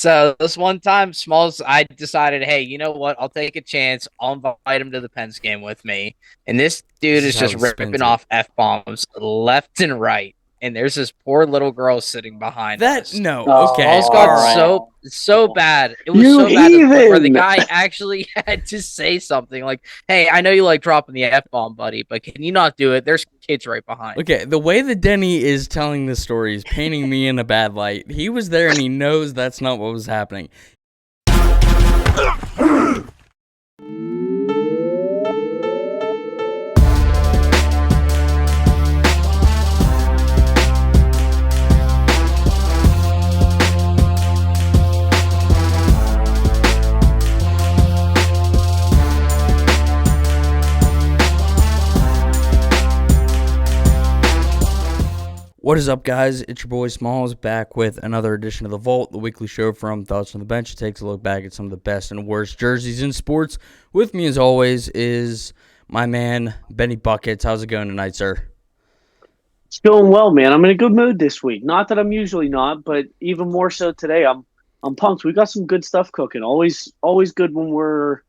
So this one time, Smalls, I decided, hey, you know what? I'll take a chance. I'll invite him to the Pens game with me. And this This dude is is how just he spins ripping it. off F bombs left and right. And there's this poor little girl sitting behind That us. no, okay, Smalls all got right. so bad. It was You so bad to the point where the heathen! guy actually had to say something like, "Hey, I know you like dropping the F bomb, buddy, but can you not do it? There's kids right behind you." Okay, the way that Denny is telling this story is painting me in a bad light. He was there and he knows that's not what was happening. What is up, guys? It's your boy Smalls back with another edition of The Vault, the weekly show from Thoughts on the Bench. It takes a look back at some of the best and worst jerseys in sports. With me, as always, is my man, Benny Buckets. How's it going tonight, sir? It's going well, man. I'm in a good mood this week. Not that I'm usually not, but even more so today. I'm pumped. We got some good stuff cooking. Always good when we're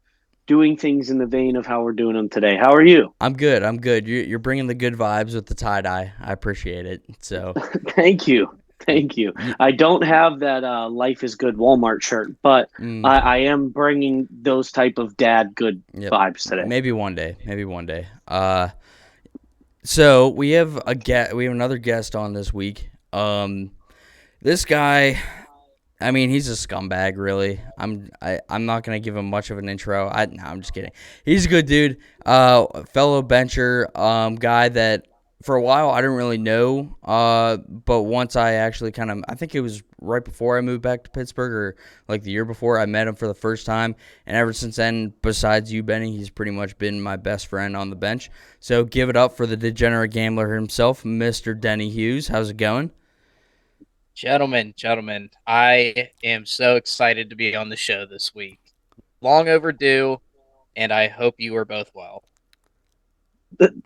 doing things in the vein of how we're doing them today. How are you? I'm good. I'm good. You're bringing the good vibes with the tie-dye. I appreciate it. So, Thank you. Thank you. y- I don't have that Life is Good Walmart shirt, but mm, I am bringing those type of dad good yep. vibes today. Maybe one day. Maybe one day. So we have we have another guest on this week. This guy, I mean, he's a scumbag, really. I'm not gonna give him much of an intro. No, I'm just kidding. He's a good dude, fellow bencher, guy that for a while I didn't really know, but once I actually I think it was right before I moved back to Pittsburgh, or like the year before, I met him for the first time, and ever since then, besides you, Benny, he's pretty much been my best friend on the bench. So give it up for the degenerate gambler himself, Mr. Denny Hughes. How's it going? Gentlemen, I am so excited to be on the show this week. Long overdue, and I hope you are both well.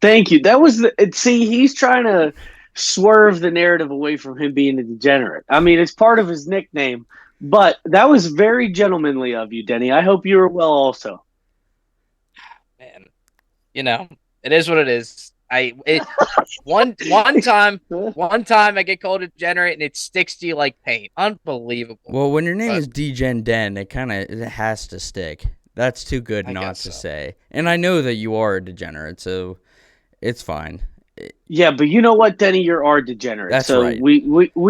Thank you. That was see, he's trying to swerve the narrative away from him being a degenerate. I mean, it's part of his nickname, but that was very gentlemanly of you, Denny. I hope you are well also. Man, you know, it is what it is. One time I get called a degenerate and it sticks to you like paint. Unbelievable. Well, when your name But is Degen Den, it has to stick. That's too good I not guess to so. say. And I know that you are a degenerate, so it's fine. Yeah, but you know what, Denny, you're our degenerate. That's So right. we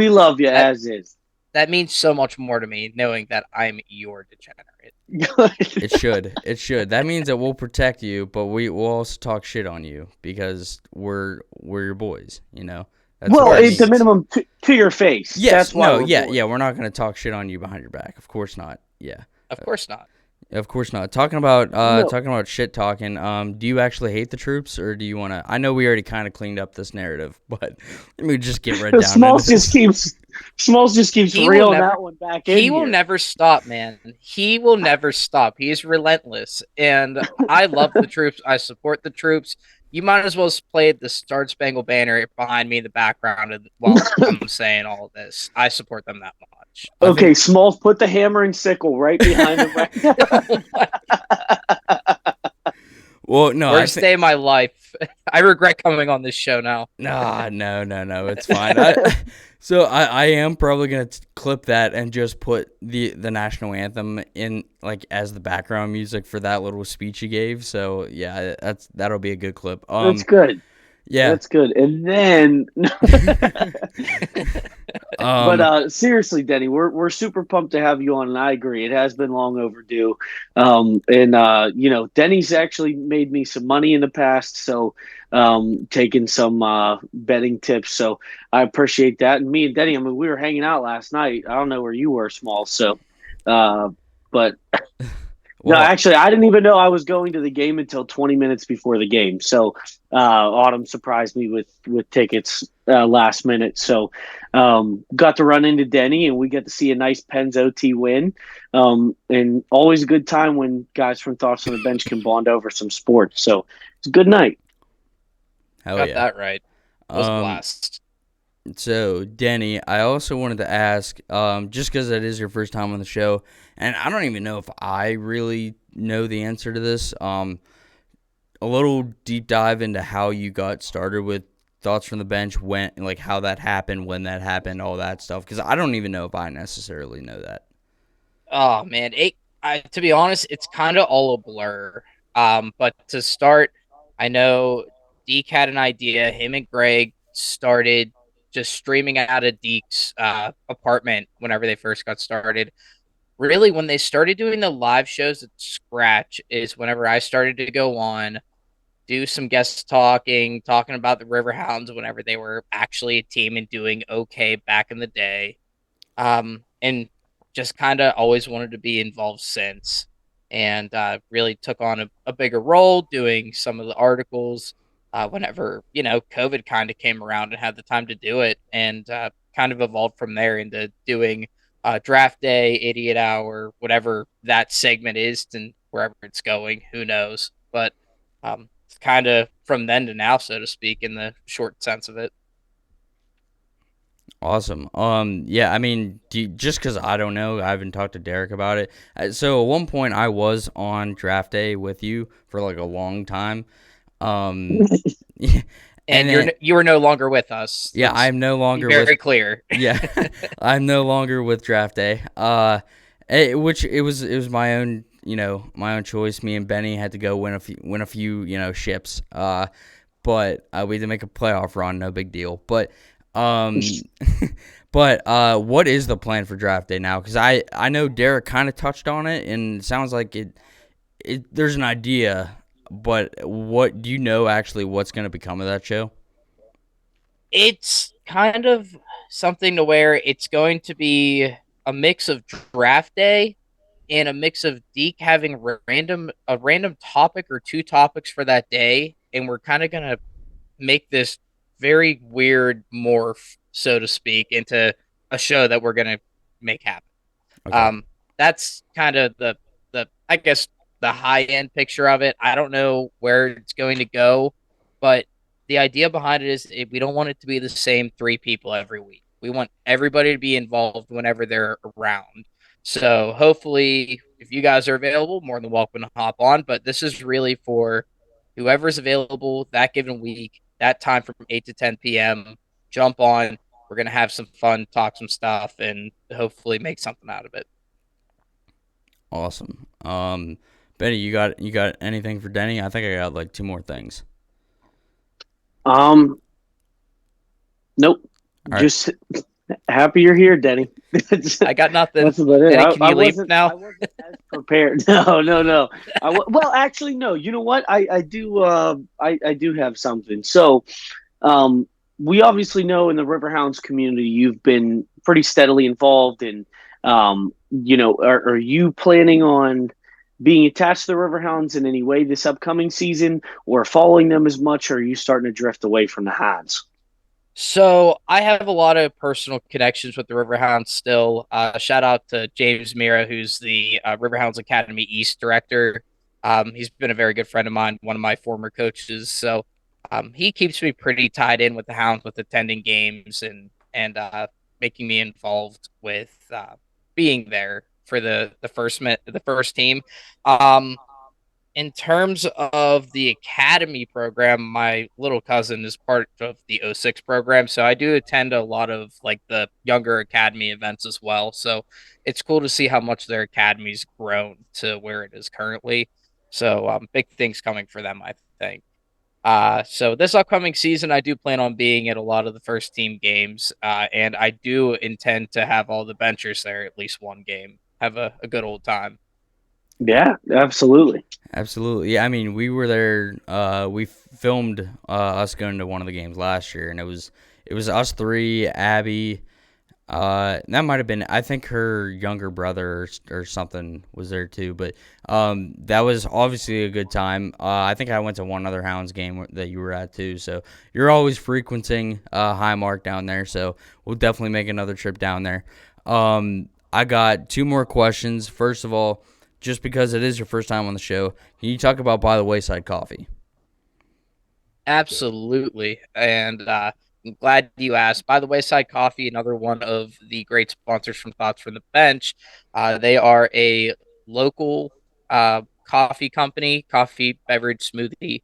love you That as is. that means so much more to me knowing that I'm your degenerate. It should. It should. That means that we'll protect you, but we'll also talk shit on you because we're your boys. Of That's what Well, that it's the course. means. minimum to your face. Yes. That's why No. we're Yeah. boys. Yeah. We're not gonna talk shit on you behind your back. Of course not. Yeah. Of course not. Of course not. Talking about shit talking. Do you actually hate the troops, or do you want to? I know we already kind of cleaned up this narrative, but let me just get right down into Smalls just this. keeps Smalls just keeps He will reeling never that one back in he will here. never stop, man. He will never stop. He is relentless. And I love the troops. I support the troops. You might as well play the Star Spangled Banner behind me in the background while I'm saying all of this. I support them that much. I Okay, think. Smalls, put the hammer and sickle right behind him right now. Well, no, I Worst think. day of my life. I regret coming on this show now. Nah, no, no, no. It's fine. I am probably gonna clip that and just put the national anthem in like as the background music for that little speech he gave. So yeah, that'll be a good clip. That's good. Yeah. That's good. And then but um, seriously, Denny, we're super pumped to have you on, and I agree. It has been long overdue. And Denny's actually made me some money in the past, so taking some betting tips. So I appreciate that. And me and Denny, I mean, we were hanging out last night. I don't know where you were, Small. So, but no, well, actually, I didn't even know I was going to the game until 20 minutes before the game. So, Autumn surprised me with tickets last minute. So, got to run into Denny, and we get to see a nice Pens OT win. And always a good time when guys from Thoughts on the Bench can bond over some sports. So, it's a good night. hell Got yeah. that right. It was a Um, blast. So, Denny, I also wanted to ask, just because it is your first time on the show, and I don't even know if I really know the answer to this, a little deep dive into how you got started with thoughts from the bench, when, like, how that happened, when that happened, all that stuff, because I don't even know if I necessarily know that. Oh man, to be honest, it's kind of all a blur. But to start, I know Deke had an idea. Him and Greg started just streaming out of Deke's apartment whenever they first got started. Really, when they started doing the live shows at Scratch, is whenever I started to go on, do some guest talking about the Riverhounds whenever they were actually a team and doing okay back in the day. And just kind of always wanted to be involved since, and really took on a bigger role doing some of the articles whenever COVID kind of came around and had the time to do it, and kind of evolved from there into doing draft day, idiot hour, whatever that segment is, and wherever it's going, who knows? But it's kind of from then to now, so to speak, in the short sense of it. Awesome. Yeah, I mean, just because I don't know, I haven't talked to Derek about it. So at one point, I was on draft day with you for like a long time. Um, and And then you are no longer with us. yeah, Let's I'm no be longer with. very clear. Yeah, I'm no longer with draft day. Which it was my own, my own choice. Me and Benny had to go win a few, ships. But we had to make a playoff run, no big deal. Um, what is the plan for draft day now? Because I know Derek kind of touched on it, and it sounds like there's an idea, but what do you know actually what's going to become of that show? It's kind of something to where it's going to be a mix of draft day and a mix of Deke having a random topic or two topics for that day, and we're kind of gonna make this very weird morph, so to speak, into a show that we're gonna make happen. Okay. Um, that's kind of the I guess the high end picture of it. I don't know where it's going to go, but the idea behind it is we don't want it to be the same three people every week. We want everybody to be involved whenever they're around. So hopefully, if you guys are available, more than welcome to hop on. But this is really for whoever's available that given week, that time from 8 to 10 p.m. Jump on. We're gonna have some fun, talk some stuff, and hopefully make something out of it. Awesome. Benny, you got anything for Denny? I think I got like two more things. Um, nope. All right. Just happy you're here, Denny. That's I got nothing. about it. Denny, can I you leave wasn't now? I wasn't as prepared. No, no, no. Well, actually, no. You know what? I do. I do have something. So, um, we obviously know in the Riverhounds community, you've been pretty steadily involved in. Are you planning on being attached to the Riverhounds in any way this upcoming season, or following them as much, or are you starting to drift away from the Hounds? So I have a lot of personal connections with the Riverhounds still. Shout out to James Mira, who's the Riverhounds Academy East director. He's been a very good friend of mine, one of my former coaches. So he keeps me pretty tied in with the Hounds, with attending games and making me involved with being there for the first team. Um, in terms of the academy program, my little cousin is part of the O6 program, so I do attend a lot of like the younger academy events as well. So it's cool to see how much their academy's grown to where it is currently. So big things coming for them, I think. So this upcoming season, I do plan on being at a lot of the first team games, and I do intend to have all the benchers there at least one game. Have a good old time. Yeah, absolutely. Absolutely. Yeah, I mean, we were there. We filmed us going to one of the games last year, and it was us three, Abby. That might have been. I think her younger brother or something was there too. But that was obviously a good time. I think I went to one other Hounds game that you were at too. So you're always frequenting High Mark down there. So we'll definitely make another trip down there. I got two more questions. First of all, just because it is your first time on the show, can you talk about By the Wayside Coffee? Absolutely. And I'm glad you asked. By the Wayside Coffee, another one of the great sponsors from Thoughts from the Bench. They are a local coffee company, coffee beverage smoothie,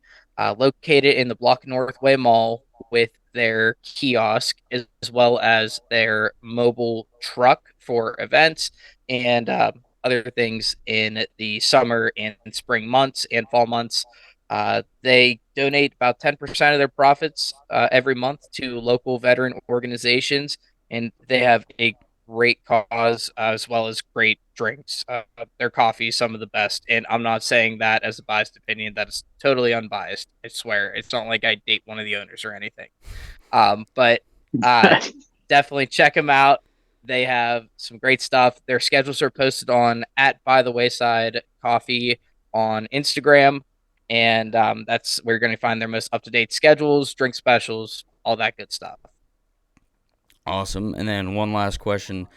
located in the Block Northway Mall with their kiosk as well as their mobile truck for events and other things in the summer and spring months and fall months. They donate about 10% of their profits every month to local veteran organizations, and they have a great cause as well as great drinks. Their coffee is some of the best, and I'm not saying that as a biased opinion. That is totally unbiased. I swear. It's not like I date one of the owners or anything. But uh, definitely check them out. They have some great stuff. Their schedules are posted on at By the Wayside Coffee on Instagram, and that's where you're going to find their most up to date schedules, drink specials, all that good stuff. Awesome. And then one last question.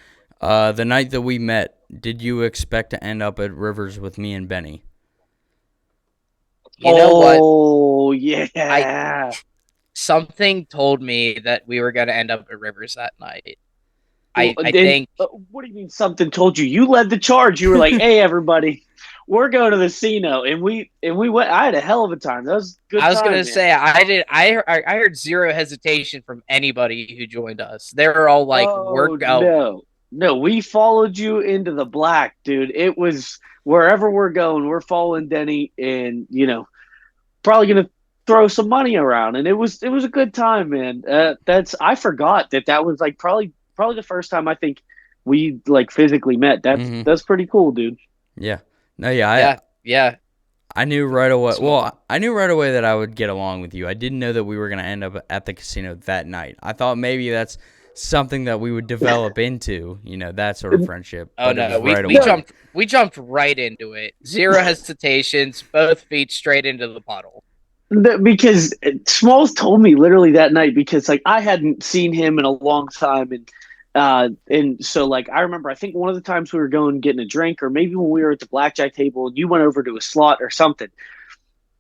The night that we met, did you expect to end up at Rivers with me and Benny? You know what? Oh I yeah. Something told me that we were going to end up at Rivers that night. Well, I then think what do you mean something told you? You led the charge. You were like, "Hey, everybody, we're going to the casino," and we went. I had a hell of a time. That was a good I was time, gonna man. say I did. I heard zero hesitation from anybody who joined us. They were all like, "We're Oh going." no, no, we followed you into the black, dude. It was wherever we're going, we're following Denny, and probably gonna throw some money around, and it was a good time, man. That's I forgot that was like probably the first time I think we like physically met. That's Mm-hmm. that's pretty cool, dude. Yeah. No, yeah, Yeah, yeah. I knew right away. Small. Well, I knew right away that I would get along with you. I didn't know that we were going to end up at the casino that night. I thought maybe that's something that we would develop into, that sort of friendship, Oh but it was no, we right we No, away. jumped right into it. Zero hesitations, both feet straight into the puddle. because Smalls told me literally that night because like I hadn't seen him in a long time and so like I remember I think one of the times we were going getting a drink or maybe when we were at the blackjack table and you went over to a slot or something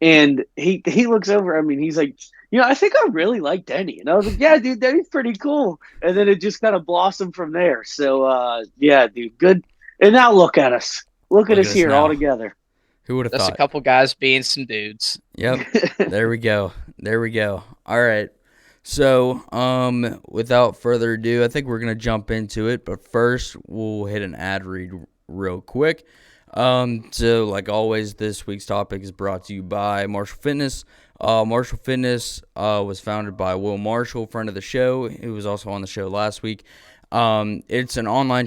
and he looks over at me and he's like I think I really like Denny and I was like yeah dude Denny's pretty cool and then it just kind of blossomed from there so yeah dude good and now look at Look at us us here all now. together. Who would have Just a thought? couple guys being some dudes. Yep. There we go. There we go. All right. So, without further ado, I think we're gonna jump into it. But first, we'll hit an ad read real quick. So like always, this week's topic is brought to you by Marshall Fitness. Marshall Fitness was founded by Will Marshall, friend of the show. He was also on the show last week. It's an online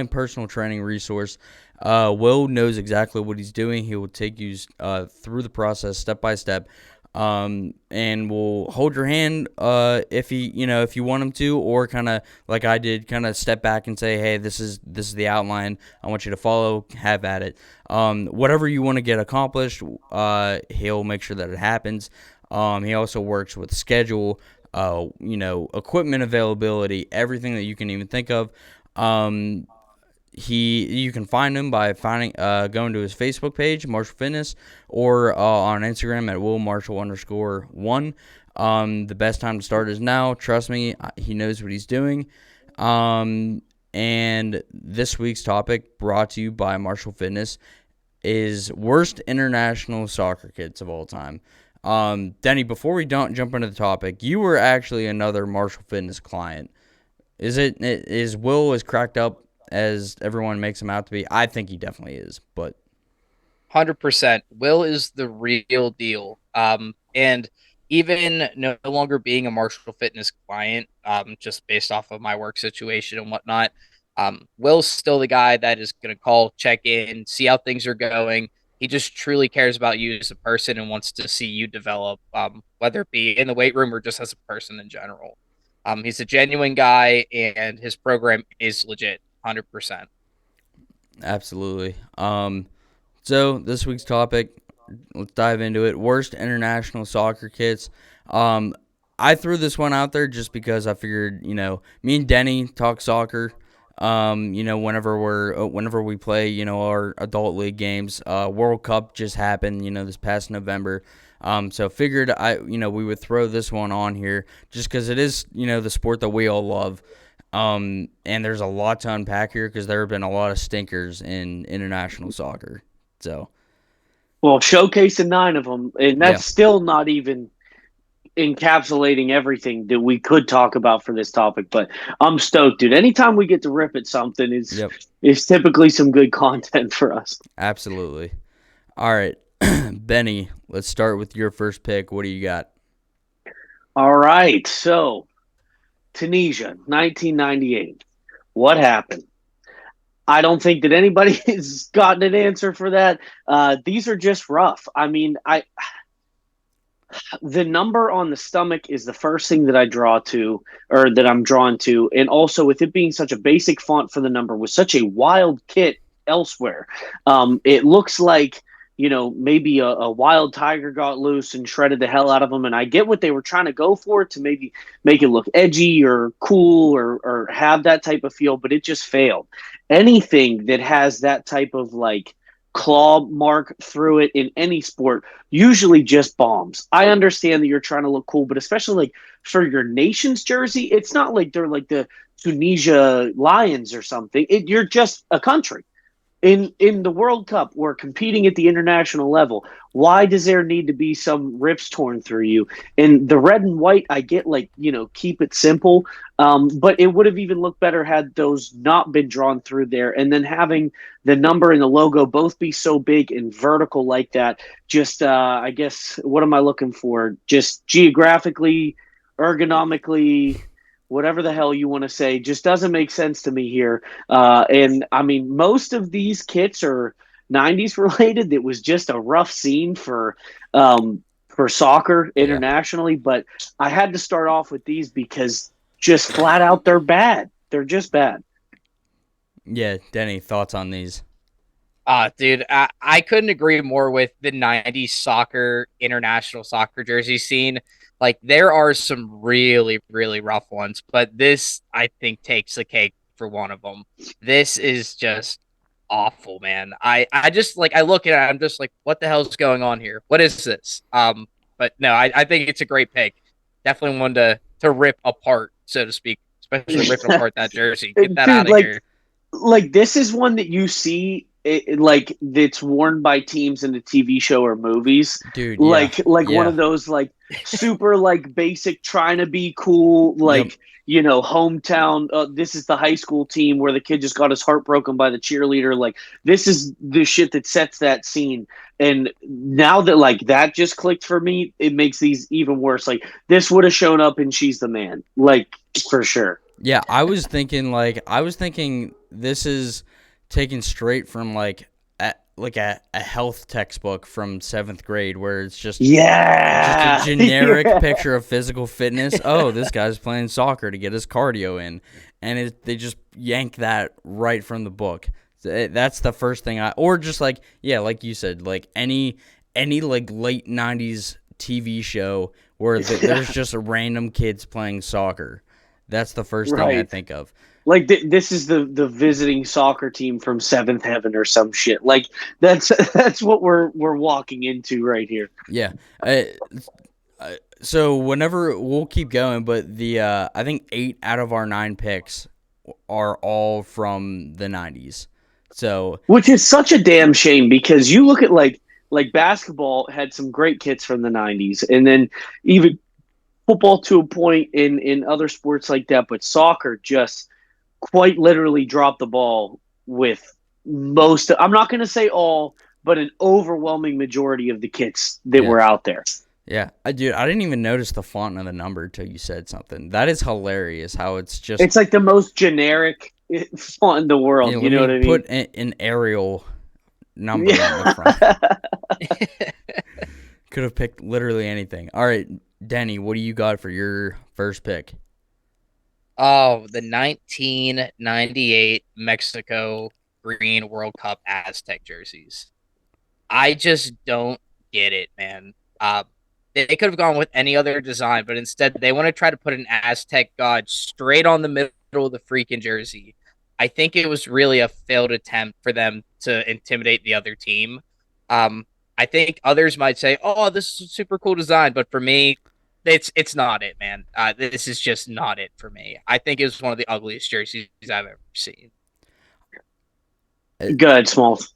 personal training resource. Will knows exactly what he's doing. He will take you through the process step by step, and will hold your hand if you want him to, or kind of like I did, kind of step back and say, hey, this is the outline. I want you to follow. Have at it. Whatever you want to get accomplished, he'll make sure that it happens. He also works with schedule, equipment availability, everything that you can even think of. You can find him by going to his Facebook page, Marshall Fitness, or on Instagram at willmarshall_1. The best time to start is now. Trust me, he knows what he's doing. And this week's topic, brought to you by Marshall Fitness, is worst international soccer kits of all time. Denny, before we don't jump into the topic, you were actually another Marshall Fitness client. Is Will as cracked up as everyone makes him out to be? I think he definitely is, but 100%. Will is the real deal. And even no longer being a Marshall Fitness client, just based off of my work situation and whatnot, Will's still the guy that is going to call, check in, see how things are going. He just truly cares about you as a person and wants to see you develop, whether it be in the weight room or just as a person in general. He's a genuine guy, and his program is legit, 100%. absolutely. So this week's topic, let's dive into it. Worst international soccer kits. I threw this one out there just because I figured, me and Denny talk soccer. Whenever we play, our adult league games. World Cup just happened, this past November. So figured we would throw this one on here just because it is, the sport that we all love. And there's a lot to unpack here because there have been a lot of stinkers in international soccer. So, Well, showcasing 9 of them, and yeah, that's still not even encapsulating everything that we could talk about for this topic. But I'm stoked, dude. Anytime we get to rip at something yep, is typically some good content for us. absolutely. All right, Benny, let's start with your first pick. What do you got? All right, so Tunisia, 1998. What happened? I don't think that anybody has gotten an answer for that. These are just rough. I mean, the number on the stomach is the first thing that I draw to, or that I'm drawn to, and also with it being such a basic font for the number with such a wild kit elsewhere, it looks like maybe a wild tiger got loose and shredded the hell out of them. And I get what they were trying to go for to maybe make it look edgy or cool or have that type of feel, but it just failed. Anything that has that type of like claw mark through it in any sport usually just bombs. I understand that you're trying to look cool, but especially like for your nation's jersey, it's not like they're like the Tunisia Lions or something. You're just a country in the World Cup. We're competing at the international level. Why does there need to be some rips torn through you? And the red and white, I get, like, keep it simple. But it would have even looked better had those not been drawn through there. And then having the number and the logo both be so big and vertical like that. Just, I guess, what am I looking for? Just geographically, ergonomically, whatever the hell you want to say, just doesn't make sense to me here. And I mean, most of these kits are 90s related. It was just a rough scene for soccer Yeah, internationally, but I had to start off with these because just flat out they're bad. They're just bad. yeah. Denny, thoughts on these? Dude, I couldn't agree more with the 90s soccer, international soccer jersey scene. Like, there are some really, really rough ones, but this, I think, takes the cake for one of them. This is just awful, man. I just, like, I look at it, I'm just like, what the hell's going on here? What is this? But no, I think it's a great pick. Definitely one to rip apart, so to speak, especially ripping apart that jersey. Get that Dude, out of here. like this is one that you see like that's worn by teams in the TV show or movies, Dude, yeah. like one Yeah. of those like super like basic trying to be cool, Yep. like hometown. This is the high school team where the kid just got his heart broken by the cheerleader. Like, this is the shit that sets that scene. And now that like that just clicked for me, it makes these even worse. Like, this would have shown up in She's the Man, like, for sure. Yeah, I was thinking this is taken straight from a health textbook from 7th grade where it's just a Yeah. generic picture of physical fitness. Oh, this guy's playing soccer to get his cardio in, and they just yank that right from the book. That's the first thing or just like, yeah, like you said, like any like late 90s TV show where there's just a random kids playing soccer. That's the first thing I Right. think of. Like, this is the visiting soccer team from Seventh Heaven or some shit. Like, that's that's what we're walking into right here. Yeah. Uh, so whenever we'll keep going, but I think 8 out of our 9 picks are all from the 90s. So Which is such a damn shame because you look at like basketball had some great kits from the 90s, and then even football to a point in other sports like that, but soccer just quite literally dropped the ball with most. I'm not going to say all, but an overwhelming majority of the kits that yeah, were out there. yeah. I didn't even notice the font of the number till you said something. That is hilarious. How it's just It's like the most generic font in the world. You let know me what I mean? put an Arial number on the front. Yeah. Could have picked literally anything. All right, Denny, what do you got for your first pick? Oh, the 1998 Mexico Green World Cup Aztec jerseys. I just don't get it, man. They could have gone with any other design, but instead they want to try to put an Aztec god straight on the middle of the freaking jersey. I think it was really a failed attempt for them to intimidate the other team. I think others might say, "Oh, this is a super cool design," but for me, it's not it, man. This is just not it for me. I think it was one of the ugliest jerseys I've ever seen. Good, Smalls.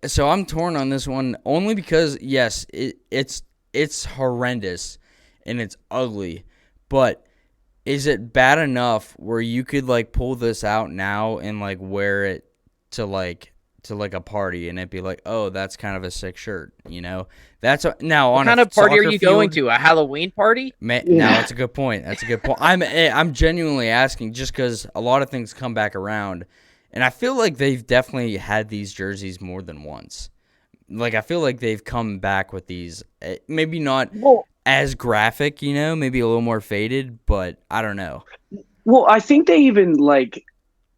So I'm torn on this one only because yes, it's horrendous and it's ugly, but is it bad enough where you could like pull this out now and like wear it to like a party and it'd be like, oh, that's kind of a sick shirt, you know? Now What on kind a of party are soccer you going field. to? A Halloween party? Now that's a good point. That's a good point. I'm genuinely asking just because a lot of things come back around, and I feel like they've definitely had these jerseys more than once. Like I feel like they've come back with these, maybe not as graphic, you know, maybe a little more faded, but I don't know. Well, I think they even like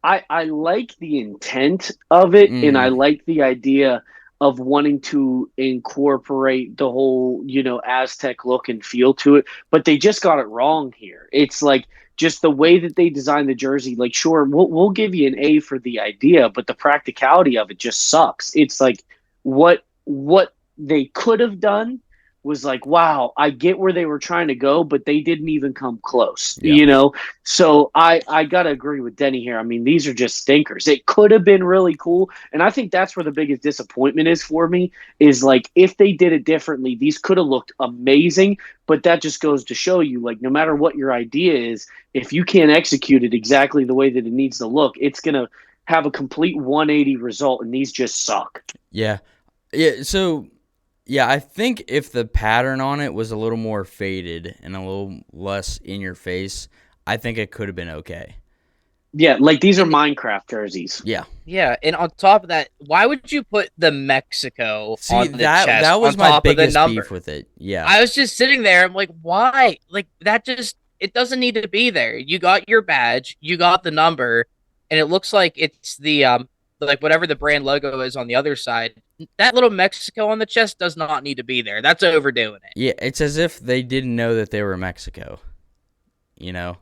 I like the intent of it, and I like the idea of wanting to incorporate the whole, Aztec look and feel to it, but they just got it wrong here. It's like just the way that they designed the jersey. Like, sure, we'll give you an A for the idea, but the practicality of it just sucks. It's like what they could have done was like, wow, I get where they were trying to go, but they didn't even come close, Yeah. So I gotta agree with Denny here. I mean, these are just stinkers. It could have been really cool, and I think that's where the biggest disappointment is for me. Is like if they did it differently, these could have looked amazing. But that just goes to show you, like, no matter what your idea is, if you can't execute it exactly the way that it needs to look, it's gonna have a complete 180 result, and these just suck. Yeah. Yeah. So. Yeah, I think if the pattern on it was a little more faded and a little less in your face, I think it could have been okay. Yeah, like these are Minecraft jerseys. Yeah. Yeah, and on top of that, why would you put the Mexico on the chest that was on my top of the biggest number? beef with it. Yeah. I was just sitting there. I'm like, why? Like that just it doesn't need to be there. You got your badge, you got the number, and it looks like it's the like whatever the brand logo is on the other side. That little Mexico on the chest does not need to be there. That's overdoing it. Yeah, it's as if they didn't know that they were Mexico. You know?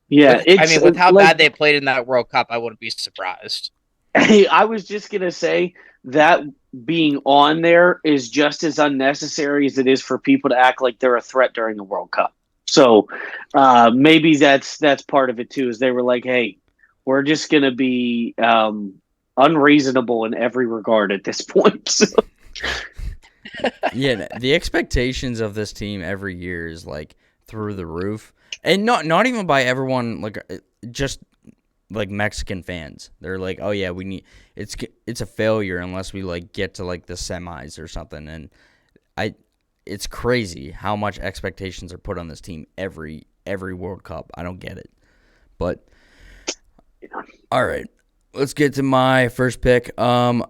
Yeah, I mean, with how bad they played in that World Cup, I wouldn't be surprised. Hey, I was just gonna say that being on there is just as unnecessary as it is for people to act like they're a threat during the World Cup. So maybe that's part of it too. Is they were like, hey, we're just gonna be unreasonable in every regard at this point. So. Yeah, the expectations of this team every year is like through the roof, and not even by everyone, like just like Mexican fans. They're like, oh yeah, it's a failure unless we like get to like the semis or something. And it's crazy how much expectations are put on this team every World Cup. I don't get it, but all right. Let's get to my first pick. I'm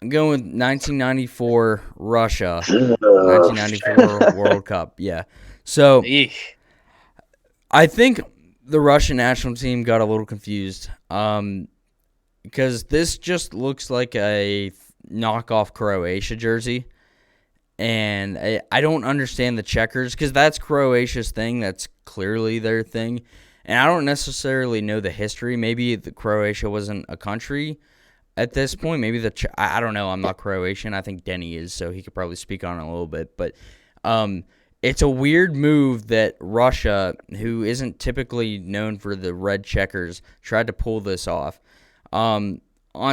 going with 1994 Russia. 1994 World Cup. Yeah. So I think the Russian national team got a little confused because this just looks like a knockoff Croatia jersey. And I don't understand the checkers because that's Croatia's thing. That's clearly their thing. And I don't necessarily know the history. Maybe Croatia wasn't a country at this point. Maybe I don't know. I'm not Croatian. I think Denny is, so he could probably speak on it a little bit. But it's a weird move that Russia, who isn't typically known for the red checkers, tried to pull this off. On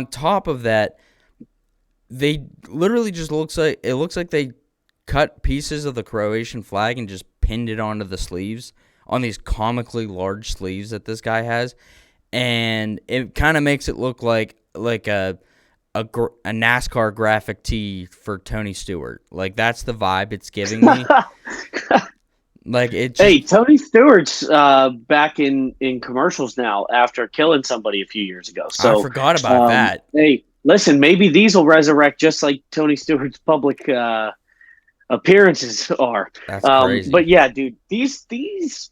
top of that, they literally just looks like they cut pieces of the Croatian flag and just pinned it onto the sleeves, on these comically large sleeves that this guy has, and it kind of makes it look like a NASCAR graphic tee for Tony Stewart. Like that's the vibe it's giving me. Like it. Hey, Tony Stewart's back in commercials now after killing somebody a few years ago. So I forgot about that. Hey, listen, maybe these will resurrect just like Tony Stewart's public appearances are. That's crazy. But yeah, dude, these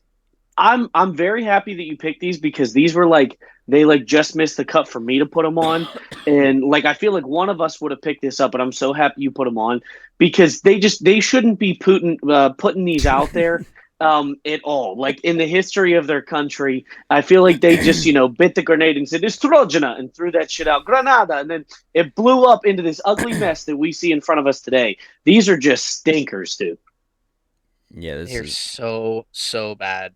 I'm very happy that you picked these because these were like they like just missed the cut for me to put them on, and like I feel like one of us would have picked this up, but I'm so happy you put them on because they shouldn't be putting these out there at all. Like in the history of their country, I feel like they just, bit the grenade and said, Estrogena, and threw that shit out, Granada. And then it blew up into this ugly mess that we see in front of us today. These are just stinkers, dude. Yeah, this They're is so bad.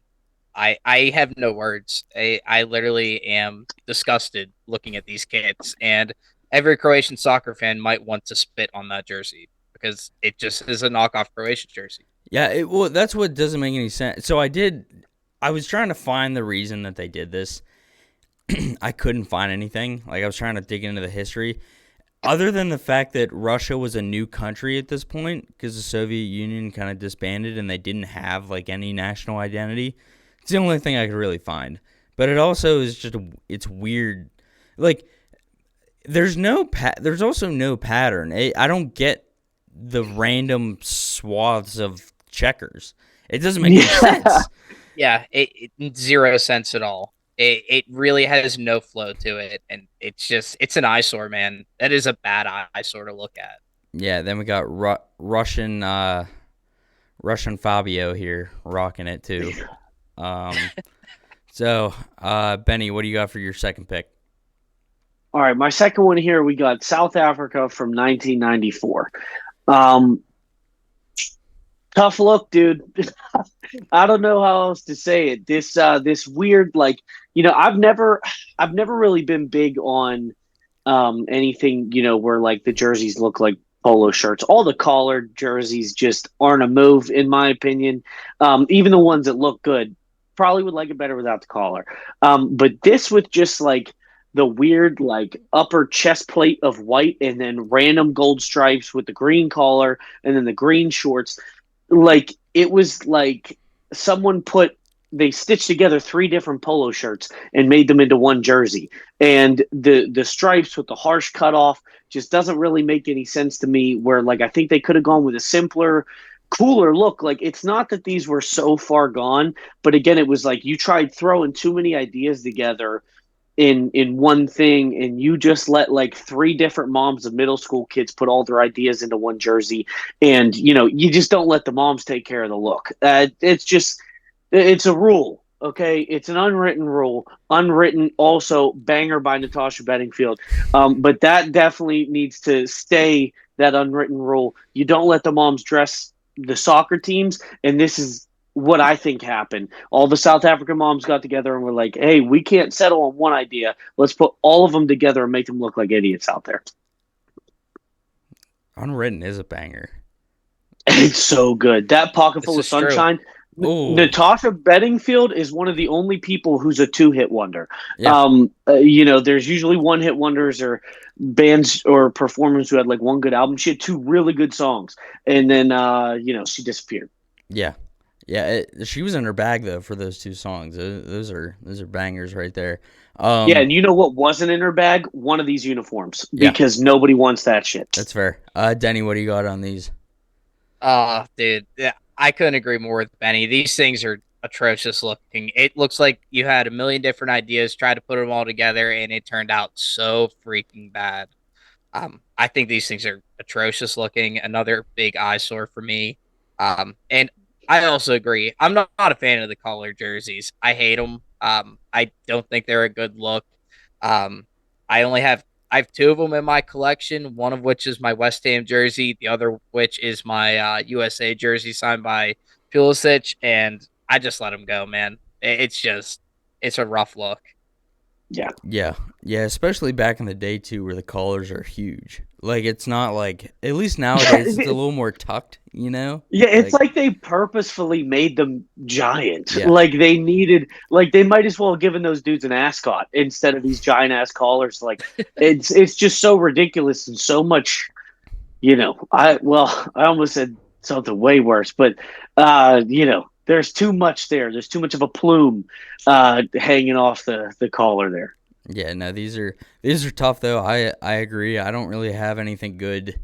I have no words. I literally am disgusted looking at these kits, and every Croatian soccer fan might want to spit on that jersey because it just is a knockoff Croatian jersey. yeah. Well, that's what doesn't make any sense. So I was trying to find the reason that they did this. I couldn't find anything. Like I was trying to dig into the history, other than the fact that Russia was a new country at this point because the Soviet Union kind of disbanded and they didn't have like any national identity. It's the only thing I could really find. But it also is just it's weird. Like there's also no pattern. I don't get the random swaths of checkers. It doesn't make any sense. Yeah, it zero sense at all. It really has no flow to it, and it's an eyesore, man. That is a bad eyesore to look at. Yeah, then we got Russian Fabio here rocking it too. Um, so Benny, what do you got for your second pick? All right, my second one here, we got South Africa from 1994. Um, Tough look, dude. I don't know how else to say it. This weird, like, I've never really been big on anything, where like the jerseys look like polo shirts. All the collared jerseys just aren't a move, in my opinion. Even the ones that look good, probably would like it better without the collar. But this with just like the weird like upper chest plate of white and then random gold stripes with the green collar and then the green shorts, like it was like someone they stitched together three different polo shirts and made them into one jersey. And the stripes with the harsh cutoff just doesn't really make any sense to me, where like I think they could have gone with a simpler, cooler look. Like it's not that these were so far gone, but again, it was like you tried throwing too many ideas together in one thing, and you just let like three different moms of middle school kids put all their ideas into one jersey, and you just don't let the moms take care of the look. It's a rule. Okay, it's an unwritten rule. Unwritten, also banger by Natasha Bedingfield. But that definitely needs to stay, that unwritten rule. You don't let the moms dress the soccer teams, and this is what I think happened. All the South African moms got together and were like, "Hey, we can't settle on one idea. Let's put all of them together and make them look like idiots out there." Unwritten is a banger. It's so good. That pocket full of sunshine. Natasha Bedingfield is one of the only people who's a two-hit wonder. Yeah. There's usually one-hit wonders or bands or performers who had like one good album. She had two really good songs, and then she disappeared. Yeah. Yeah, she was in her bag though for those two songs. Those are bangers right there. Yeah, and you know what wasn't in her bag? One of these uniforms, because nobody wants that shit. That's fair. Denny, what do you got on these? Dude, yeah, I couldn't agree more with Benny. These things are atrocious looking. It looks like you had a million different ideas, tried to put them all together, and it turned out so freaking bad. I think these things are atrocious looking. Another big eyesore for me. And I also agree. I'm not a fan of the collar jerseys. I hate them. I don't think they're a good look. Um, I have two of them in my collection. One of which is my West Ham jersey. The other which is my USA jersey signed by Pulisic, and I just let them go, man. It's a rough look. Yeah, especially back in the day too, where the collars are huge. Like it's not like, at least nowadays it's a little more tucked, Yeah, it's like they purposefully made them giant. Yeah. Like they might as well have given those dudes an ascot instead of these giant ass collars. Like it's just so ridiculous and so much. I almost said something way worse, but there's too much there. There's too much of a plume hanging off the collar there. Yeah, no, these are tough though. I agree. I don't really have anything good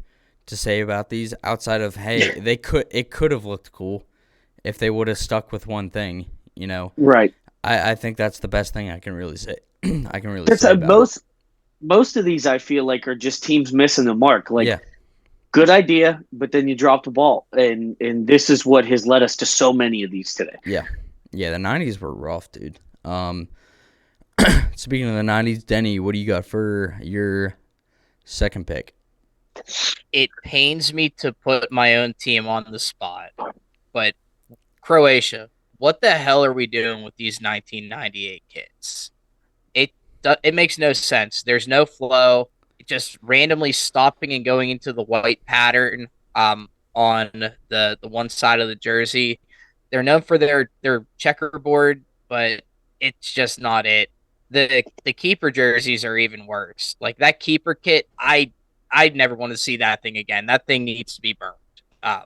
to say about these outside of, hey, it could have looked cool if they would have stuck with one thing, Right. I think that's the best thing I can really say. Say about most of these I feel like are just teams missing the mark. Like good idea, but then you drop the ball, and this is what has led us to so many of these today. Yeah, the 90s were rough, dude. Speaking of the 90s, Denny, what do you got for your second pick? It pains me to put my own team on the spot, but Croatia, what the hell are we doing with these 1998 kids? It makes no sense. There's no flow. Just randomly stopping and going into the white pattern on the one side of the jersey. They're known for their checkerboard, but it's just not it. The keeper jerseys are even worse. Like that keeper kit, I never want to see that thing again. That thing needs to be burned. Uh,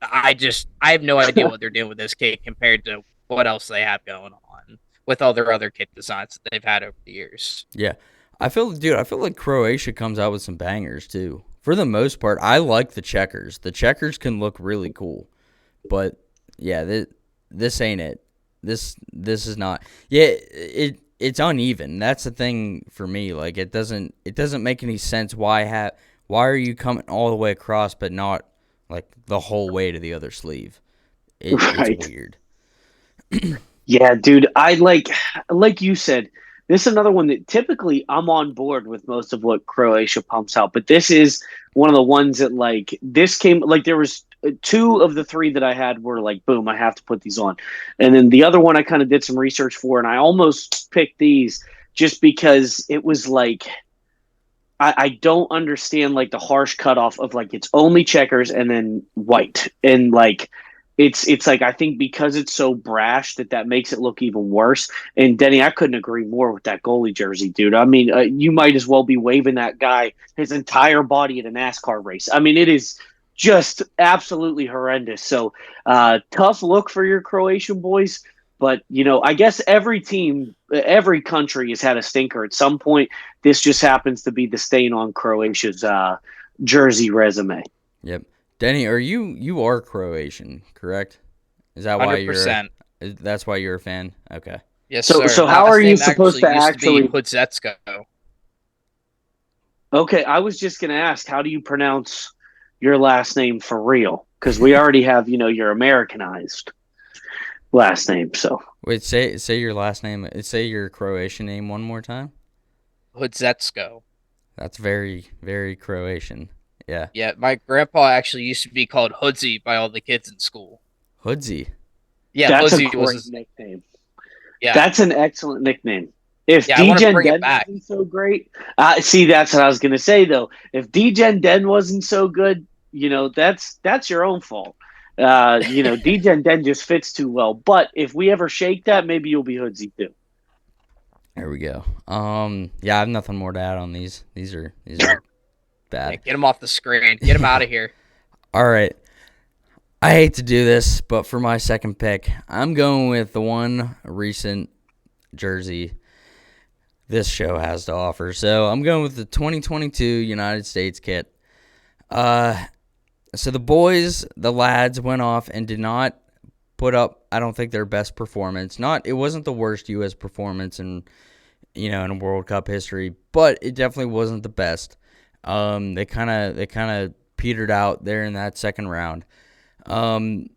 I have no idea what they're doing with this kit compared to what else they have going on with all their other kit designs that they've had over the years. Yeah. I feel like Croatia comes out with some bangers too. For the most part, I like the checkers. The checkers can look really cool. But yeah, this ain't it. This is not. Yeah, it's uneven. That's the thing for me. Like it doesn't make any sense why are you coming all the way across but not like the whole way to the other sleeve. It's weird. Yeah, dude, I like you said, this is another one that typically I'm on board with most of what Croatia pumps out, but this is one of the ones that like this came like there was two of the three that I had were like boom, I have to put these on. And then the other one I kind of did some research for and I almost picked these just because it was like I don't understand like the harsh cutoff of like it's only checkers and then white and like it's like I think because it's so brash that makes it look even worse. And Denny, I couldn't agree more with that goalie jersey, dude. I mean, you might as well be waving that guy his entire body at a NASCAR race. I mean, it is just absolutely horrendous. So tough look for your Croatian boys. But, I guess every team, every country has had a stinker at some point. This just happens to be the stain on Croatia's jersey resume. Yep. Denny, you are Croatian, correct? Is that why 100%. That's why you're a fan? Okay. Yes, sir. So how are you supposed to actually Hudzetsko? Okay, I was just going to ask, how do you pronounce your last name for real? Because we already have, your Americanized last name. So wait, say your last name. Say your Croatian name one more time. Hudzetsko. That's very, very Croatian. Yeah. Yeah, my grandpa actually used to be called Hoodsy by all the kids in school. Hoodsy. Yeah, that's Hoodsy a great was his nickname. Yeah, that's an excellent nickname. If I want to bring Den it back. wasn't so great, see, that's what I was going to say though. If Den wasn't so good, that's your own fault. Den just fits too well. But if we ever shake that, maybe you'll be Hoodsy too. There we go. Yeah, I have nothing more to add on these. These are bad. Yeah, get him off the screen. Get him out of here. All right. I hate to do this, but for my second pick, I'm going with the one recent jersey this show has to offer. So I'm going with the 2022 United States kit. So the lads went off and did not put up, I don't think, their best performance. It wasn't the worst U.S. performance in World Cup history, but it definitely wasn't the best. They kind of petered out there in that second round. I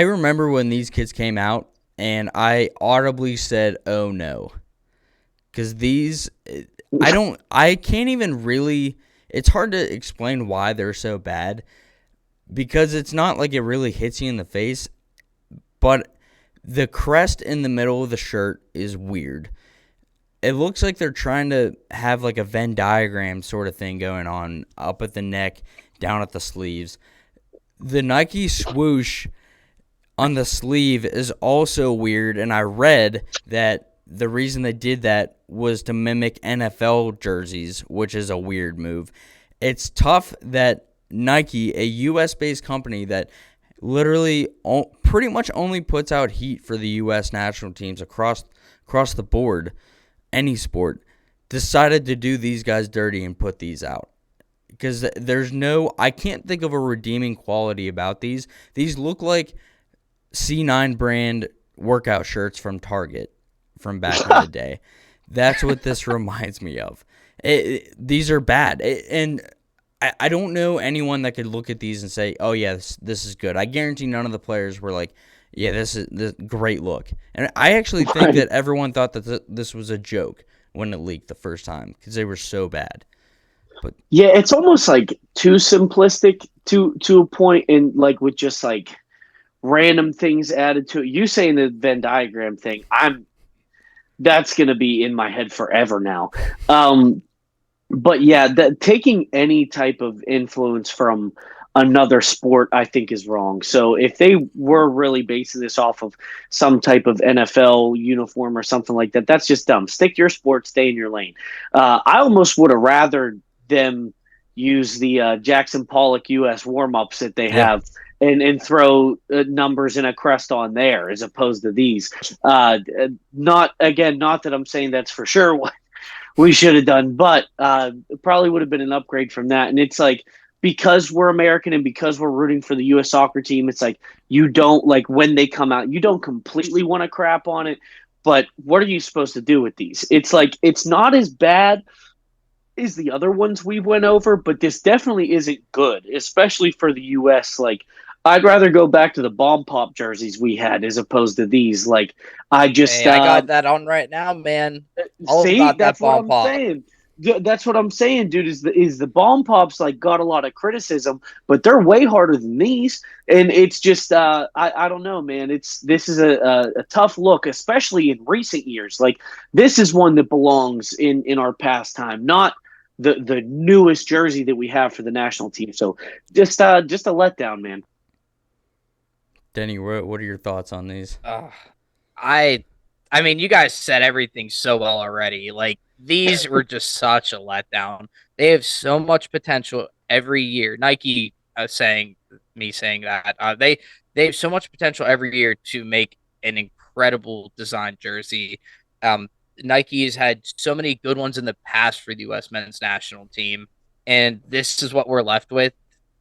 remember when these kids came out, and I audibly said, "Oh no," because I can't even really. It's hard to explain why they're so bad, because it's not like it really hits you in the face, but the crest in the middle of the shirt is weird. It looks like they're trying to have like a Venn diagram sort of thing going on up at the neck, down at the sleeves. The Nike swoosh on the sleeve is also weird, and I read that the reason they did that was to mimic NFL jerseys, which is a weird move. It's tough that Nike, a U.S.-based company that literally pretty much only puts out heat for the U.S. national teams across the board, any sport, decided to do these guys dirty and put these out. Because I can't think of a redeeming quality about these. These look like C9 brand workout shirts from Target from back in the day. That's what this reminds me of. These are bad. And I don't know anyone that could look at these and say, "Oh yeah, this is good." I guarantee none of the players were like, "Yeah, this is great look." And I actually think Right. that everyone thought that this was a joke when it leaked the first time because they were so bad. But Yeah, it's almost like too simplistic to a point, and like with just like random things added to it. You saying the Venn diagram thing, that's gonna be in my head forever now. But yeah, taking any type of influence from another sport, I think, is wrong. So if they were really basing this off of some type of NFL uniform or something like that, that's just dumb. Stick to your sport, stay in your lane. I almost would have rather them use the Jackson Pollock U.S. warm ups that they yeah, have. And throw numbers and a crest on there as opposed to these. Not that I'm saying that's for sure what we should have done, but it probably would have been an upgrade from that. And it's like because we're American and because we're rooting for the U.S. soccer team, it's like you don't like when they come out, you don't completely want to crap on it. But what are you supposed to do with these? It's like it's not as bad as the other ones we went over, but this definitely isn't good, especially for the U.S. Like I'd rather go back to the bomb pop jerseys we had as opposed to these. Like I just Hey, I got that on right now, man. All See, about that that's what bomb I'm pop. saying. That's what I'm saying, dude. Is the bomb pops like got a lot of criticism, but they're way harder than these, and it's just I don't know, man. This is a tough look, especially in recent years. Like this is one that belongs in our pastime, not the newest jersey that we have for the national team. So just a letdown, man. Denny, what are your thoughts on these? Uh, I I mean, you guys said everything so well already. Like these were just such a letdown. They have so much potential every year. Nike saying that they have so much potential every year to make an incredible design jersey. Um, Nike has had so many good ones in the past for the U.S. men's national team, and this is what we're left with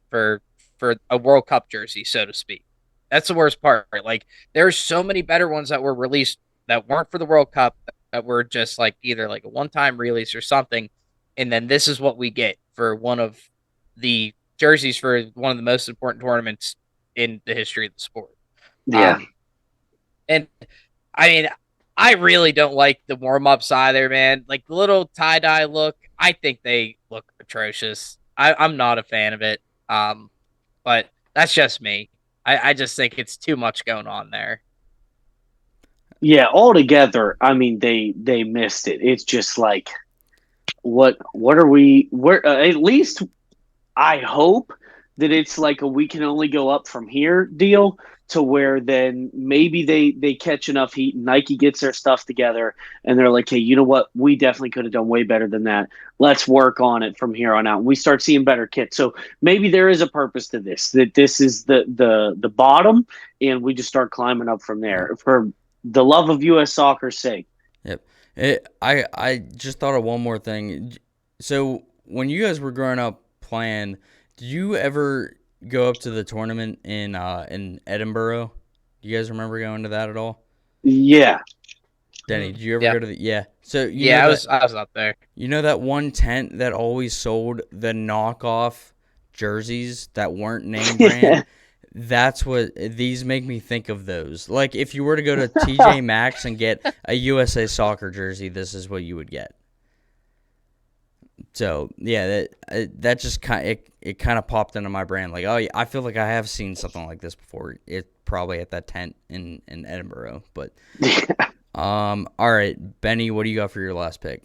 for for a World Cup jersey, so to speak. That's the worst part. Like there's so many better ones that were released that weren't for the World Cup that were just like either like a one-time release or something, and then this is what we get for one of the jerseys for one of the most important tournaments in the history of the sport. Yeah, Um, and I mean, I really don't like the warm-ups either, man. Like the little tie-dye look, I think they look atrocious. I'm not a fan of it. But that's just me. I just think it's too much going on there. yeah. Altogether, I mean, they missed it. It's just like what are we? Where at least I hope that it's like a we can only go up from here deal to where then maybe they catch enough heat and Nike gets their stuff together and they're like, hey, you know what? We definitely could have done way better than that. Let's work on it from here on out. And we start seeing better kits. So maybe there is a purpose to this, that this is the bottom and we just start climbing up from Yep. there for the love of US soccer's sake. Yep. I just thought of one more thing. So when you guys were growing up playing, did you ever go up to the tournament in Edinburgh? Do you guys remember going to that at all? Yeah. Denny, did you ever Yeah, go to the Yeah. So yeah. I was up there. you know that one tent that always sold the knockoff jerseys that weren't name brand? That's what these make me think of those. Like if you were to go to TJ Maxx and get a USA soccer jersey, this is what you would get. So yeah, that just it kind of popped into my brain. Like, oh yeah, I feel like I have seen something like this before. It probably at that tent in Edinburgh. But all right, Benny, what do you got for your last pick?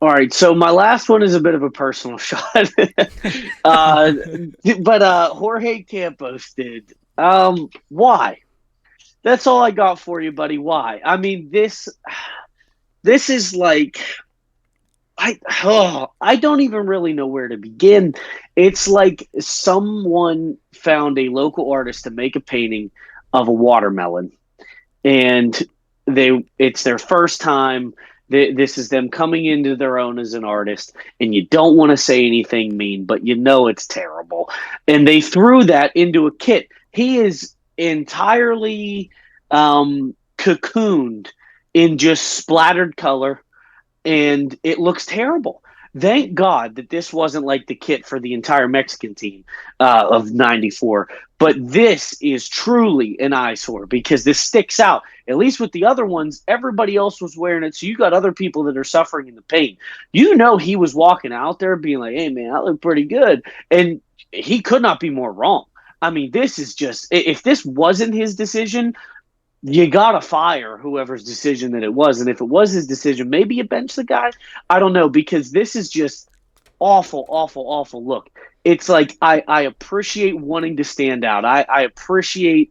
All right, so my last one is a bit of a personal shot, uh, but Jorge Campos did. Why? That's all I got for you, buddy. Why? I mean this is like I don't even really know where to begin. It's like someone found a local artist to make a painting of a watermelon, and it's their first time. This is them coming into their own as an artist, and you don't want to say anything mean, but you know it's terrible. And they threw that into a kit. He is entirely cocooned in just splattered color, and it looks terrible. Thank God that this wasn't like the kit for the entire Mexican team of '94. But this is truly an eyesore because this sticks out. At least with the other ones, everybody else was wearing it. So you got other people that are suffering in the pain. You know, he was walking out there being like, hey, man, I look pretty good. And he could not be more wrong. I mean, this is just, if this wasn't his decision, you gotta fire whoever's decision that it was. And if it was his decision, maybe you bench the guy. I don't know, because this is just awful, awful, awful. Look, it's like I appreciate wanting to stand out. I appreciate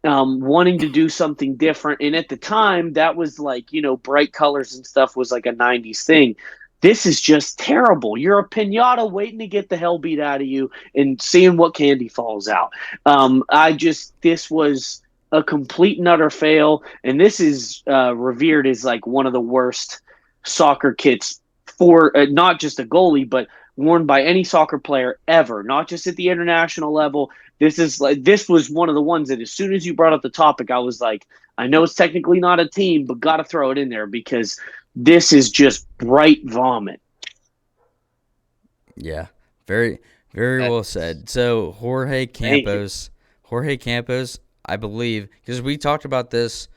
wanting to do something different. And at the time, that was like, bright colors and stuff was like a 90s thing. This is just terrible. You're a pinata waiting to get the hell beat out of you and seeing what candy falls out. This was a complete and utter fail. And this is revered as like one of the worst soccer kits for not just a goalie, but worn by any soccer player ever, not just at the international level. This was one of the ones that as soon as you brought up the topic, I was like, I know it's technically not a team, but got to throw it in there because this is just bright vomit. Yeah, very, very well said. So Jorge Campos, I believe, because we talked about this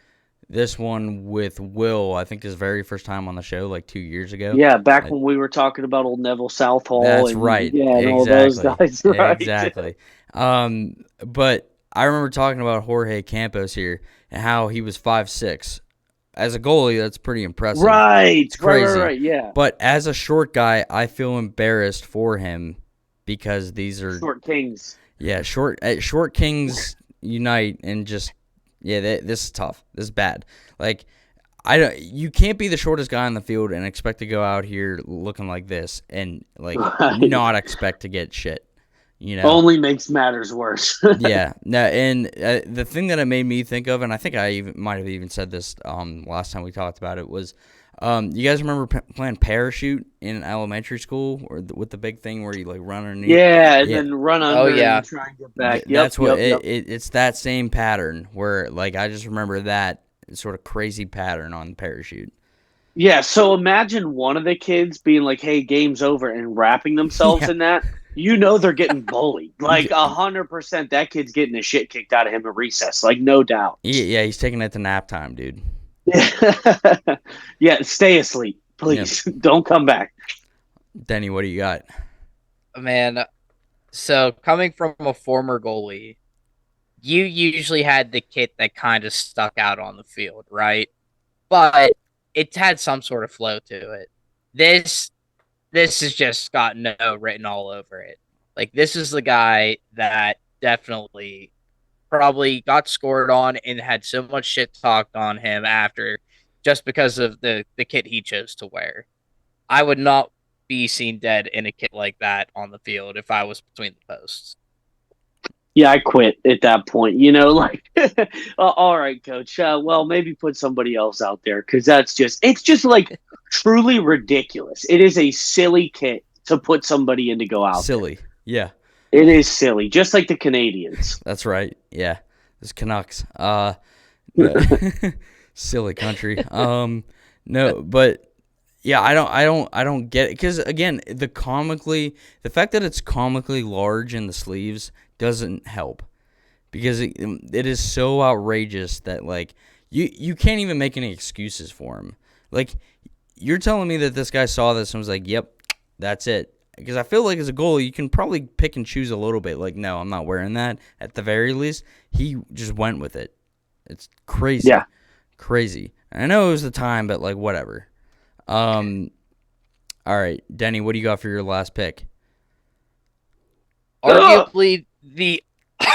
one with Will, I think his very first time on the show, like 2 years ago. Yeah, back when we were talking about old Neville Southall. That's and, right. Yeah, and exactly. all those guys. Right? Exactly. But I remember talking about Jorge Campos here and how he was 5'6". As a goalie, that's pretty impressive. Right. It's crazy. Right, yeah. But as a short guy, I feel embarrassed for him because these are short kings. Yeah, short kings unite and just this is tough. This is bad. Like you can't be the shortest guy on the field and expect to go out here looking like this and like not expect to get shit. Only makes matters worse. Yeah. No, and the thing that it made me think of, and I think I might have even said this last time we talked about it, was you guys remember playing parachute in elementary school or with the big thing where you like run underneath? Yeah, and then run under and try and get back. That's what it's that same pattern where like I just remember that sort of crazy pattern on the parachute. Yeah, so imagine one of the kids being like, hey, game's over, and wrapping themselves in that. They're getting bullied. Like 100% that kid's getting the shit kicked out of him at recess. Like, no doubt. Yeah, he's taking it to nap time, dude. Yeah, stay asleep, please. Yep. Don't come back. Denny, what do you got? Man, so coming from a former goalie, you usually had the kit that kind of stuck out on the field, right? But it had some sort of flow to it. This has just got no written all over it. Like, this is the guy that definitely probably got scored on and had so much shit talked on him after just because of the kit he chose to wear. I would not be seen dead in a kit like that on the field if I was between the posts. Yeah, I quit at that point. All right, coach. Well, maybe put somebody else out there because it's just like truly ridiculous. It is a silly kit to put somebody in to go out. Silly. There. Yeah. It is silly, just like the Canadians. That's right. Yeah. This Canucks. Silly country. No, but yeah, I don't get it because again, the fact that it's comically large in the sleeves doesn't help because it is so outrageous that like you can't even make any excuses for him. Like you're telling me that this guy saw this and was like, "Yep, that's it." Because I feel like as a goalie, you can probably pick and choose a little bit. Like, no, I'm not wearing that. At the very least, he just went with it. It's crazy. Yeah. Crazy. I know it was the time, but like whatever. All right, Denny, what do you got for your last pick? Arguably the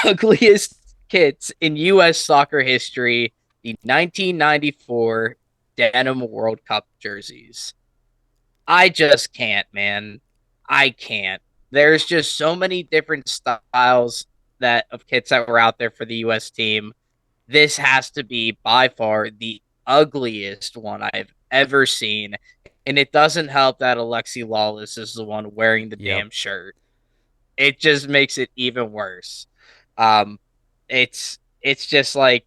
ugliest kits in U.S. soccer history, the 1994 Denim World Cup jerseys. I just can't, man. I can't. There's just so many different styles of kits that were out there for the U.S. team. This has to be by far the ugliest one I've ever seen. And it doesn't help that Alexi Lawless is the one wearing the damn shirt. It just makes it even worse. It's just like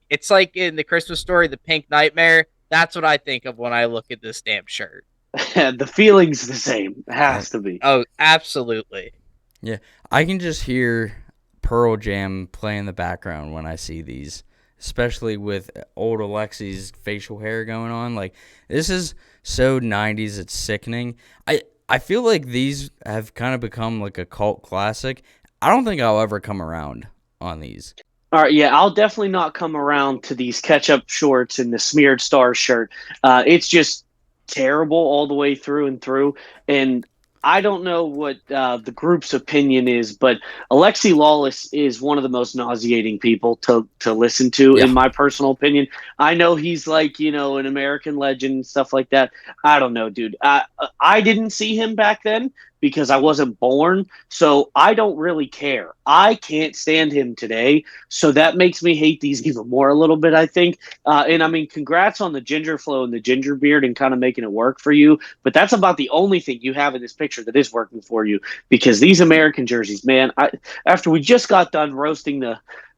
in the Christmas Story, the Pink Nightmare. That's what I think of when I look at this damn shirt. The feeling's the same. It Uh, has to be. Oh, absolutely. yeah, I can just hear Pearl Jam play in the background when I see these, especially with old Alexi's facial hair going on. Like, this is so 90s, it's sickening. I feel like these have kind of become like a cult classic. I don't think I'll ever come around on these. All right, yeah, I'll definitely not come around to these ketchup shorts and the smeared star shirt. It's just terrible all the way through and through. And I don't know what the group's opinion is, but Alexi Lawless is one of the most nauseating people to listen to, Yeah. in my personal opinion. I know he's like, an American legend and stuff like that. I don't know, dude. I didn't see him back then because I wasn't born, so I don't really care. I can't stand him today, so that makes me hate these even more a little bit, I think. And I mean, congrats on the ginger flow and the ginger beard and kind of making it work for you. But that's about the only thing you have in this picture that is working for you, because these American jerseys, man, after we just got done roasting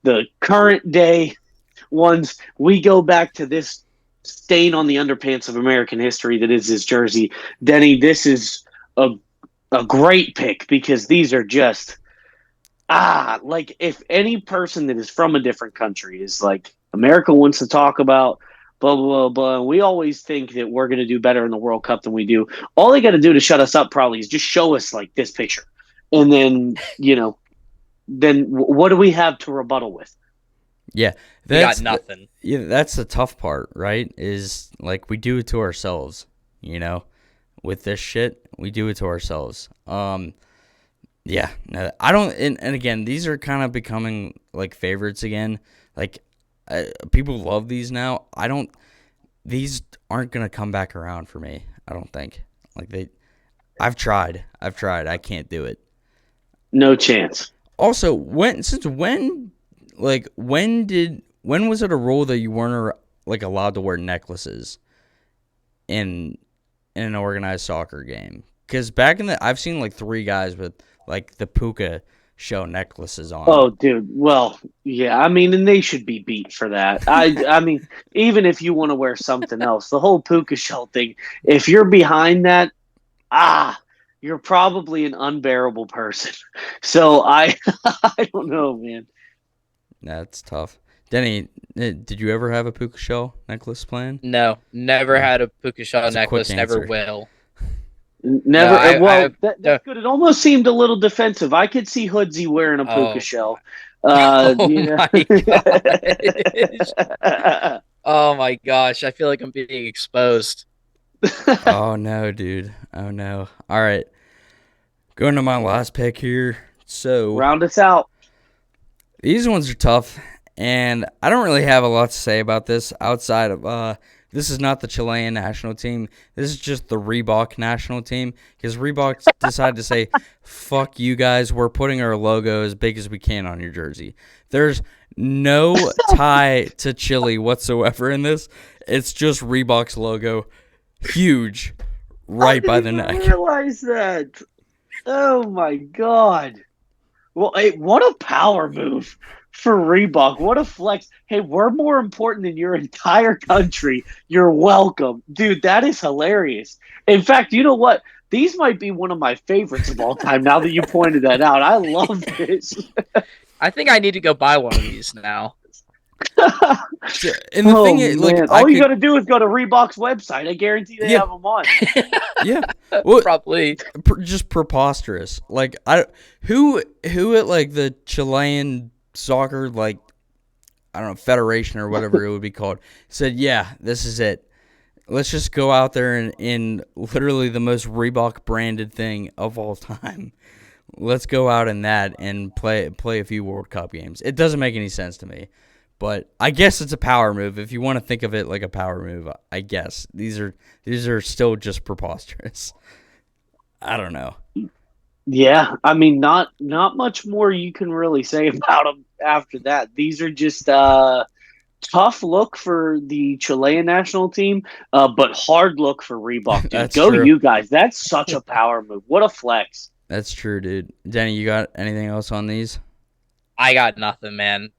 the current day ones, we go back to this stain on the underpants of American history that is his jersey. Denny, this is a a great pick, because these are just like, if any person that is from a different country is like, America wants to talk about blah blah blah blah, and we always think that we're going to do better in the World Cup than we do. All they got to do to shut us up probably is just show us like this picture, and then what do we have to rebuttal with? Yeah, We got nothing. That's the tough part, right? Is like we do it to ourselves, you know. With this shit, we do it to ourselves. Yeah, no, I don't. And again, these are kind of becoming like favorites again. Like people love these now. I don't. These aren't gonna come back around for me. I don't think. Like they. I've tried. I can't do it. No chance. Also, when was it a rule that you weren't like allowed to wear necklaces in an organized soccer game? Because back in I've seen like 3 guys with like the puka show necklaces on. Oh, dude. Well, yeah. I mean, and they should be beat for that. I mean, even if you want to wear something else, the whole puka shell thing. If you're behind that, you're probably an unbearable person. So I don't know, man. That's tough. Denny, did you ever have a puka shell necklace plan? No, never No. had a puka shell That's a quick necklace. Never answer. will. Never. No, I That's good. It almost seemed a little defensive. I could see Hoodsy wearing a puka oh, shell. oh Yeah. my gosh. Oh my gosh. I feel like I'm being exposed. Oh no, dude. Oh no. All right. Going to my last pick here. So Round us out. these ones are tough, and I don't really have a lot to say about this outside of this is not the Chilean national team. This is just the Reebok national team, because Reebok decided to say, "Fuck you guys. We're putting our logo as big as we can on your jersey." There's no tie to Chile whatsoever in this. It's just Reebok's logo, huge, right by the neck. Realize that. Oh my god. Well, hey, what a power move for Reebok. What a flex. Hey, we're more important than your entire country. You're welcome. Dude, that is hilarious. In fact, you know what? These might be one of my favorites of all time now that you pointed that out. I love this. I think I need to go buy one of these now. And the thing is, like, man. All you got to do is go to Reebok's website. I guarantee they have them on. Yeah, well, Probably. just preposterous. Like, who at like the Chilean soccer, like, I don't know, federation or whatever it would be called, said, yeah, this is it. Let's just go out there and in literally the most Reebok branded thing of all time. Let's go out in that and play a few World Cup games. It doesn't make any sense to me. But I guess it's a power move if you want to think of it like a power move. I guess these are still just preposterous. I don't know. Yeah, I mean, not much more you can really say about them after that. These are just tough look for the Chilean national team, but hard look for Reebok, dude. That's Go true. you guys. That's such a power move. What a flex. That's true, dude. Denny, you got anything else on these? I got nothing, man.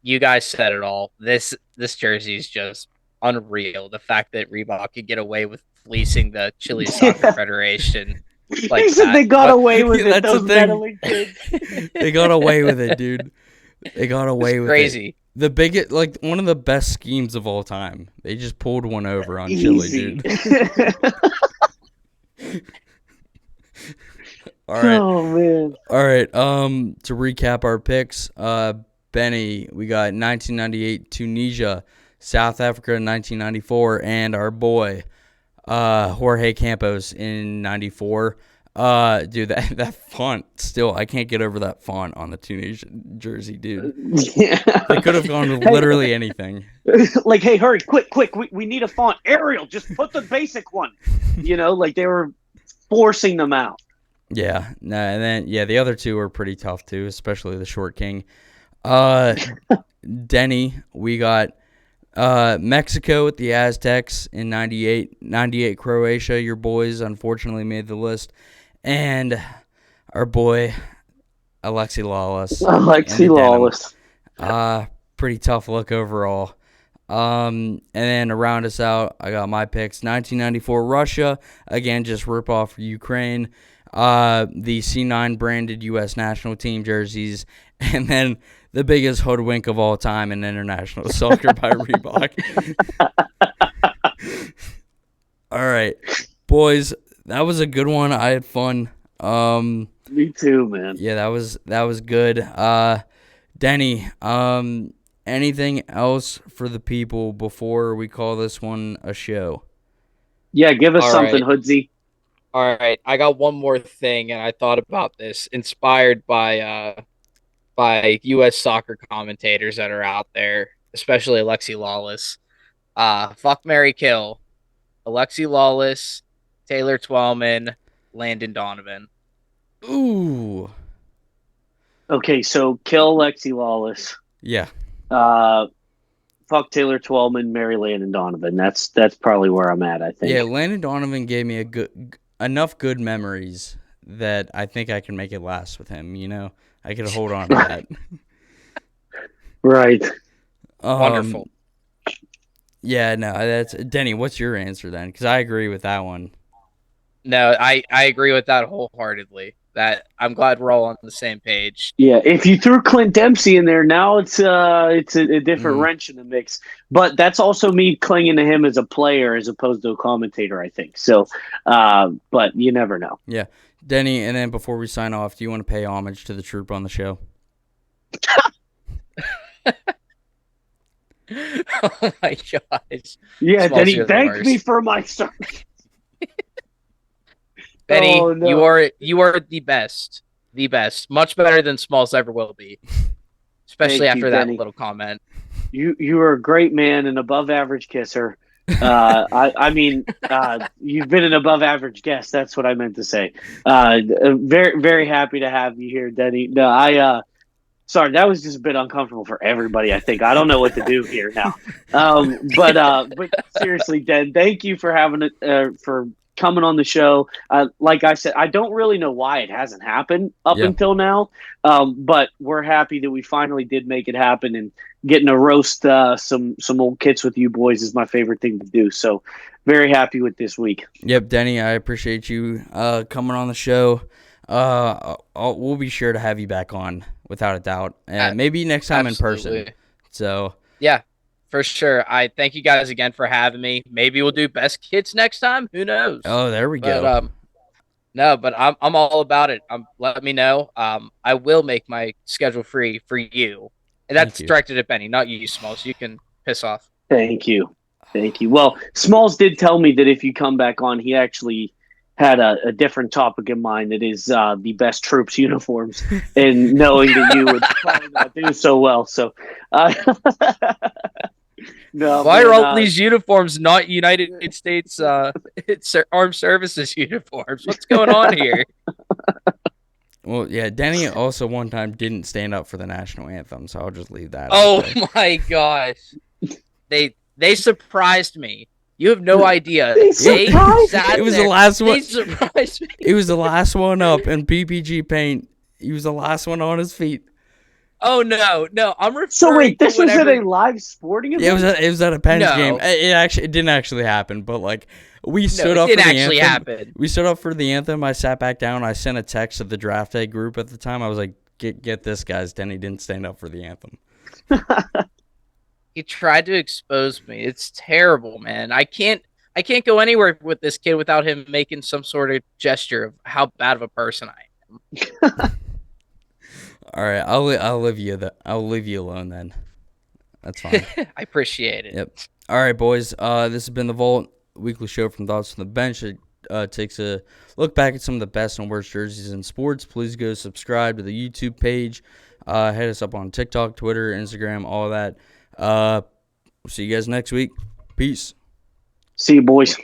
You guys said it all. This jersey is just unreal. The fact that Reebok could get away with fleecing the Chile Soccer Federation. Like he said that. they got But- away with it. That's the Those thing. meddling kids. They got away with it, dude. They got away with it. Crazy. The biggest, like one of the best schemes of all time. They just pulled one over on Chile, Easy. dude. All right. Oh man. All right. To recap our picks, Benny, we got 1998 Tunisia, South Africa 1994, and our boy Jorge Campos in 94. Dude, that font still, I can't get over that font on the Tunisian jersey, dude. Yeah. They could have gone with literally anything. Like, hey, hurry, quick, we need a font. Arial, just put the basic one. Like they were forcing them out. Yeah, no, and then the other two were pretty tough too, especially the short king. Denny, we got Mexico with the Aztecs in 98 Croatia. Your boys unfortunately made the list, and our boy Alexi Lawless. Pretty tough look overall. And then to round us out, I got my picks: 1994 Russia, again just rip off Ukraine. The C9 branded U.S. national team jerseys, and then the biggest hoodwink of all time in international soccer by Reebok. All right, boys, that was a good one. I had fun. Me too, man. Yeah, that was good. Denny, anything else for the people before we call this one a show? Yeah, give us All something, right. Hoodsy. All right, I got one more thing, and I thought about this, inspired by U.S. soccer commentators that are out there, especially Alexi Lawless. Fuck, marry, kill. Alexi Lawless, Taylor Twellman, Landon Donovan. Ooh. Okay, so kill Lexi Lawless. Yeah. Fuck Taylor Twellman, Mary Landon Donovan. That's probably where I'm at, I think. Yeah, Landon Donovan gave me enough good memories that I think I can make it last with him, I could hold on to that. Right. Wonderful. Yeah, no, that's Denny. What's your answer then? Because I agree with that one. No, I agree with that wholeheartedly. That I'm glad we're all on the same page. Yeah, if you threw Clint Dempsey in there, now it's a different wrench in the mix. But that's also me clinging to him as a player as opposed to a commentator, I think. So, but you never know. Yeah, Denny. And then before we sign off, do you want to pay homage to the troop on the show? Oh my gosh. Yeah, Smalls, Denny, you're the thank worst. me for my service. Benny, Oh, no. you are the best. The best. Much better than Smalls ever will be. Especially Thank after you, that Denny. little comment. You are a great man, an above average kisser. I mean, you've been an above average guest. That's what I meant to say. Very, very happy to have you here, Denny. No, sorry, that was just a bit uncomfortable for everybody. I think I don't know what to do here now. But seriously, Den, thank you for having it for coming on the show. Like I said, I don't really know why it hasn't happened up until now, but we're happy that we finally did make it happen, and getting to roast some old kits with you boys is my favorite thing to do. So very happy with this week. Yep, Denny, I appreciate you coming on the show. We'll be sure to have you back on without a doubt, and maybe next time in person. So yeah. For sure. I thank you guys again for having me. Maybe we'll do best kids next time. Who knows? Oh, there we go. No, but I'm all about it. Let me know. I will make my schedule free for you. And that's directed at Benny, not you, Smalls. You can piss off. Thank you. Well, Smalls did tell me that if you come back on, he actually had a different topic in mind that is the best troops uniforms, and knowing that you would probably not do so well. So no, why are all these uniforms not United States Armed Services uniforms? What's going on here? Well, yeah, Denny also one time didn't stand up for the national anthem, so I'll just leave that. Oh my gosh. They surprised me. You have no idea. It was the last one. They surprised me. It was the last one up in PPG paint. He was the last one on his feet. Oh no, I'm referring So wait, this to was at whenever. a live sporting event? It was at a Pens game. No. It didn't actually happen, but like we No, stood it up for didn't the actually anthem. happen. We stood up for the anthem. I sat back down. I sent a text to the draft day group at the time. I was like, "Get this, guys. Denny didn't stand up for the anthem." He tried to expose me. It's terrible, man. I can't go anywhere with this kid without him making some sort of gesture of how bad of a person I All right, I'll leave you alone then. That's fine. am. I appreciate it. Yep. All right, boys. This has been the Vault weekly show from Thoughts from the Bench. It takes a look back at some of the best and worst jerseys in sports. Please go subscribe to the YouTube page. Hit us up on TikTok, Twitter, Instagram, all of that. We'll see you guys next week. Peace. See you, boys.